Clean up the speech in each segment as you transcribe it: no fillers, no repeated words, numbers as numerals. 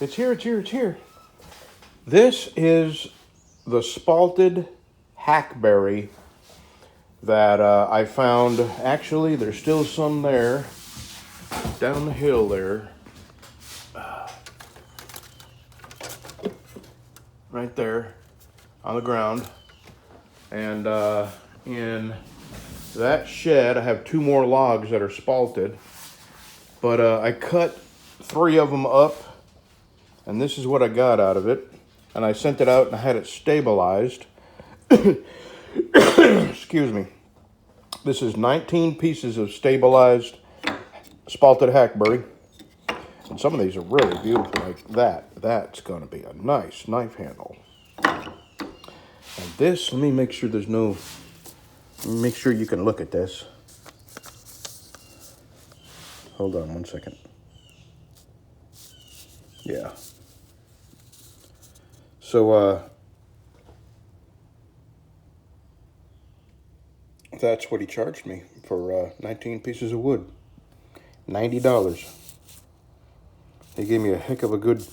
It's here, it's here, it's here. This is the spalted hackberry that I found. Actually, there's still some there down the hill there. Right there on the ground. And in that shed, I have 2 more logs that are spalted. But I cut 3 of them up, and this is what I got out of it. And I sent it out and I had it stabilized. Excuse me. This is 19 pieces of stabilized spalted hackberry. And some of these are really beautiful, like that. That's going to be a nice knife handle. And this, let me make sure there's no, make sure you can look at this. Hold on one second. Yeah. So, that's what he charged me for 19 pieces of wood. $90. He gave me a heck of a good,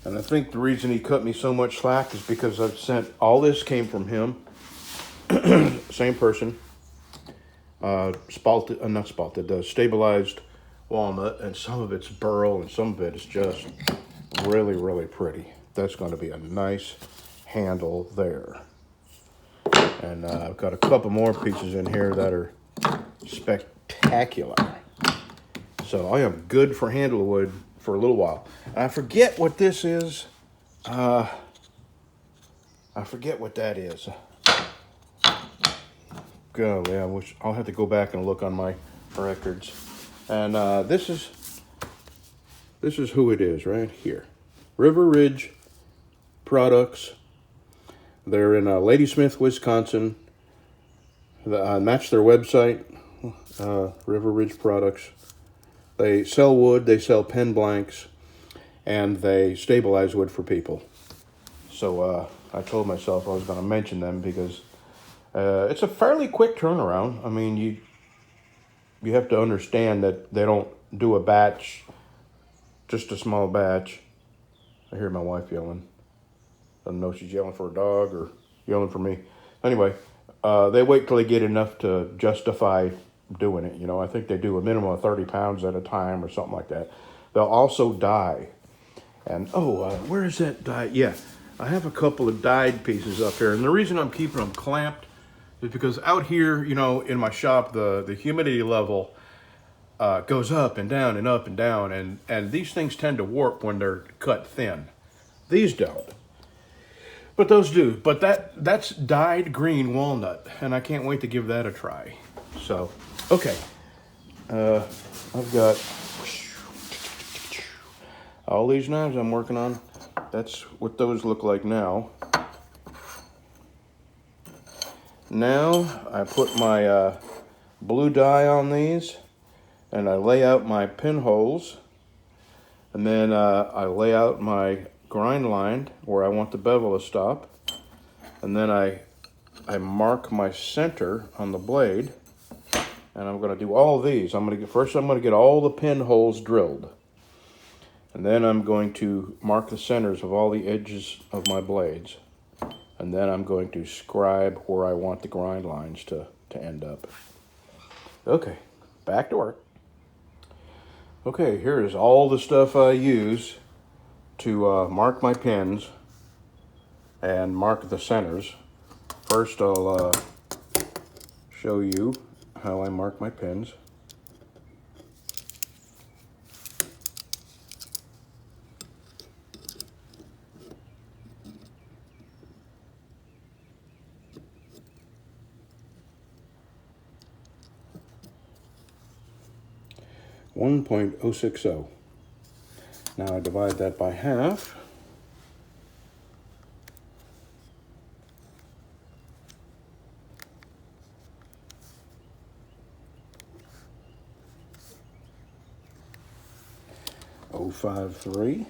and I think the reason he cut me so much slack is because I've sent, all this came from him. Same person. Spalted, not spalted, stabilized walnut, and some of it's burl and some of it is just really, really pretty. That's going to be a nice handle there. And I've got a couple more pieces in here that are spectacular. So I am good for handle wood for a little while. I forget what this is. I forget what that is. Golly, I wish I'll have to go back and look on my records. And this is who it is right here. River Ridge Products. They're in Ladysmith, Wisconsin. That's their website. River Ridge Products. They sell wood, they sell pen blanks, and they stabilize wood for people. So I told myself I was going to mention them because it's a fairly quick turnaround. I mean, you have to understand that they don't do a batch, just a small batch. I hear my wife yelling. I don't know if she's yelling for a dog or yelling for me. Anyway, they wait till they get enough to justify doing it. You know, I think they do a minimum of 30 pounds at a time or something like that. They'll also dye. And, where is that dye? Yeah, I have a couple of dyed pieces up here. And the reason I'm keeping them clamped is because out here, you know, in my shop, the humidity level goes up and down and up and down. And these things tend to warp when they're cut thin. These don't. But those do. But that's dyed green walnut. And I can't wait to give that a try. So, okay. I've got all these knives I'm working on. That's what those look like now. Now I put my blue dye on these and I lay out my pinholes, and then I lay out my grind line where I want the bevel to stop, and then I mark my center on the blade, and I'm going to do all of these. I'm going to get all the pinholes drilled, and then I'm going to mark the centers of all the edges of my blades, and then I'm going to scribe where I want the grind lines to end up. Okay, back to work. Okay, here is all the stuff I use to mark my pins and mark the centers. First, I'll show you how I mark my pins. .060. Now I divide that by half. .053.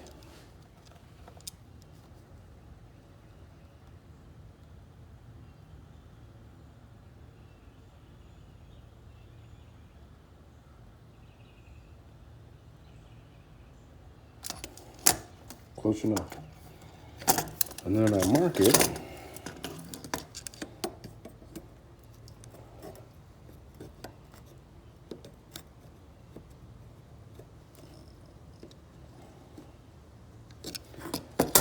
close enough. And then I mark it.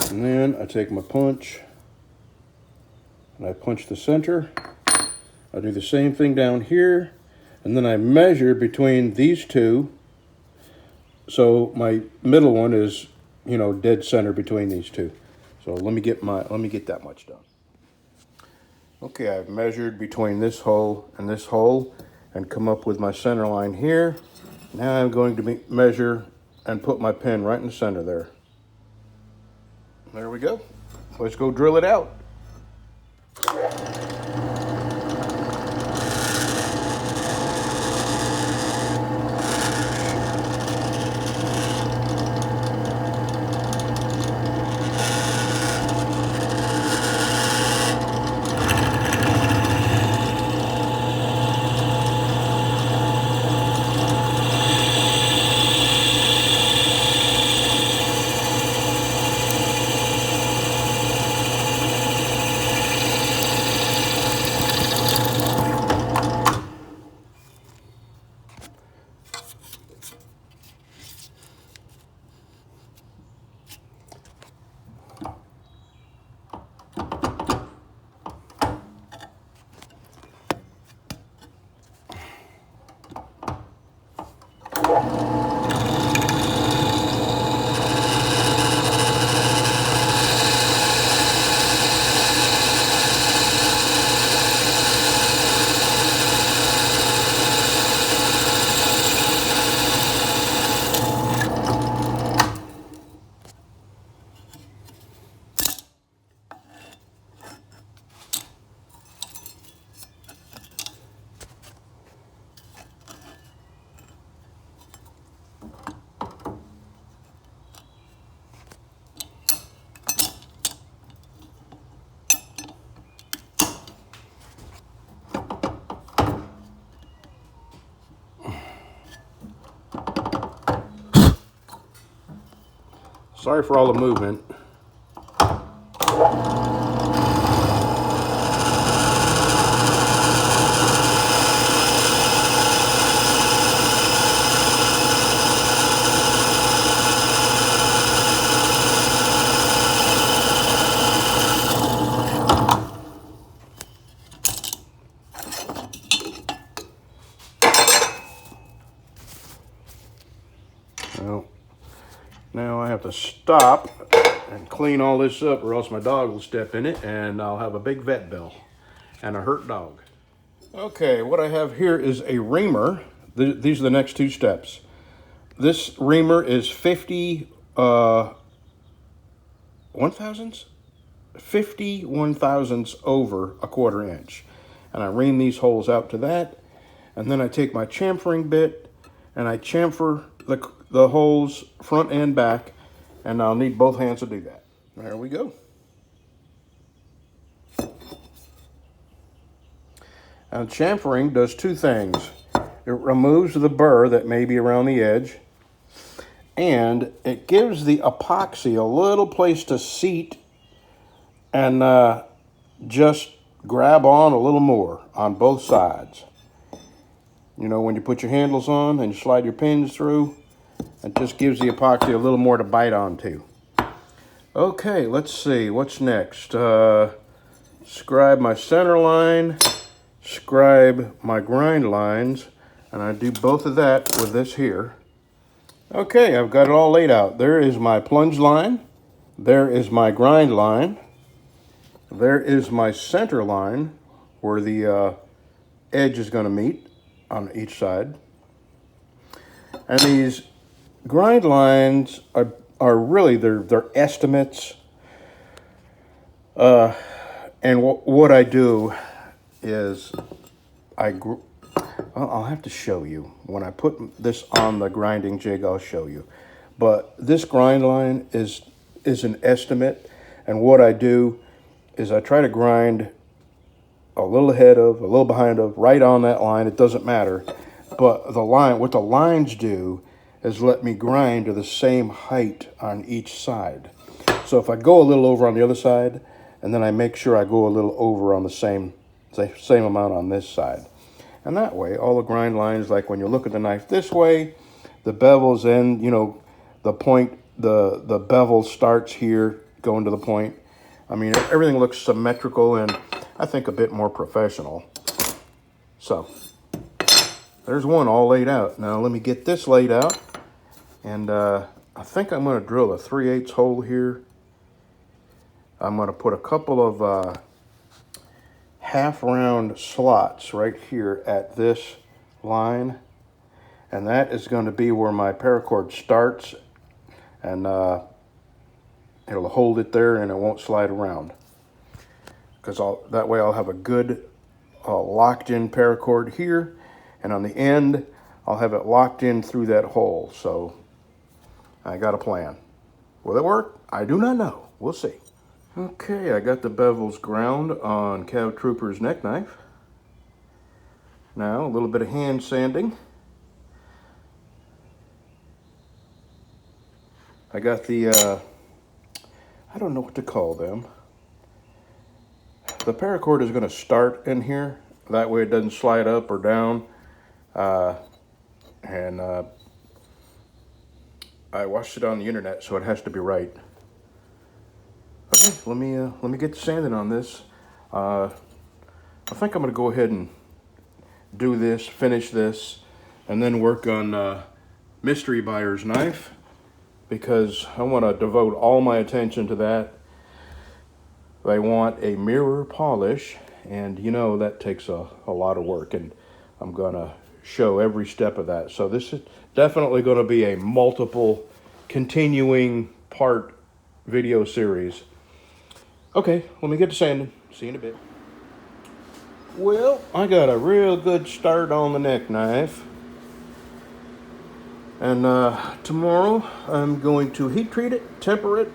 And then I take my punch and I punch the center. I do the same thing down here, and then I measure between these two. So my middle one is, you know, dead center between these two. So let me get that much done. Okay, I've measured between this hole and come up with my center line here. Now I'm going to measure and put my pin right in the center there. There we go. Let's go drill it out. Sorry for all the movement. Well, now I have to stop and clean all this up or else my dog will step in it and I'll have a big vet bill and a hurt dog. Okay, what I have here is a reamer. These are the next two steps. This reamer is 50 1/1000ths? 50 1/1000ths over a 1/4 inch. And I ream these holes out to that. And then I take my chamfering bit and I chamfer the holes front and back, and I'll need both hands to do that. There we go. And chamfering does two things. It removes the burr that may be around the edge, and it gives the epoxy a little place to seat and just grab on a little more on both sides. You know, when you put your handles on and you slide your pins through, it just gives the epoxy a little more to bite onto. Okay, let's see, what's next? Scribe my center line, scribe my grind lines, and I do both of that with this here. Okay, I've got it all laid out. There is my plunge line, there is my grind line, there is my center line where the edge is going to meet on each side. And these grind lines are really, they're estimates. And what I do is I'll have to show you. When I put this on the grinding jig, I'll show you. But this grind line is an estimate. And what I do is I try to grind a little ahead of, a little behind of, right on that line. It doesn't matter. But what the lines do is let me grind to the same height on each side. So if I go a little over on the other side, and then I make sure I go a little over on the same amount on this side. And that way, all the grind lines, like when you look at the knife this way, the bevel's in, you know, the point, the bevel starts here, going to the point. I mean, everything looks symmetrical and I think a bit more professional. So, there's one all laid out. Now, let me get this laid out. And I think I'm going to drill a 3/8 hole here. I'm going to put a couple of half-round slots right here at this line. And that is going to be where my paracord starts. And it'll hold it there and it won't slide around. Because that way I'll have a good locked-in paracord here. And on the end, I'll have it locked in through that hole. So I got a plan. Will it work? I do not know. We'll see. Okay, I got the bevels ground on Cow Trooper's neck knife. Now, a little bit of hand sanding. I got the, I don't know what to call them. The paracord is going to start in here. That way it doesn't slide up or down. I watched it on the internet, so it has to be right. Okay, let me get to sanding on this. I think I'm going to go ahead and do this, finish this, and then work on Mystery Buyer's knife, because I want to devote all my attention to that. They want a mirror polish, and you know that takes a lot of work, and I'm going to show every step of that. So this is definitely going to be a multiple continuing part video series. Okay, let me get to sanding. See you in a bit. Well, I got a real good start on the neck knife. And tomorrow I'm going to heat treat it, temper it,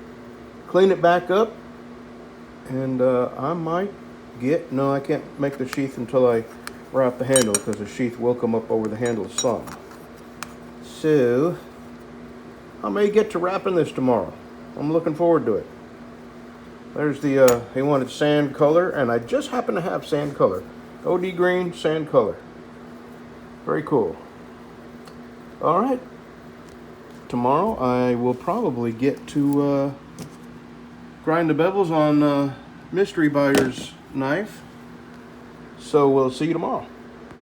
clean it back up. And I might no, I can't make the sheath until I wrap the handle, because the sheath will come up over the handle some. So, I may get to wrapping this tomorrow. I'm looking forward to it. There's the, he wanted sand color, and I just happen to have sand color. OD green, sand color. Very cool. All right. Tomorrow I will probably get to grind the bevels on Mystery Buyer's knife. So we'll see you tomorrow.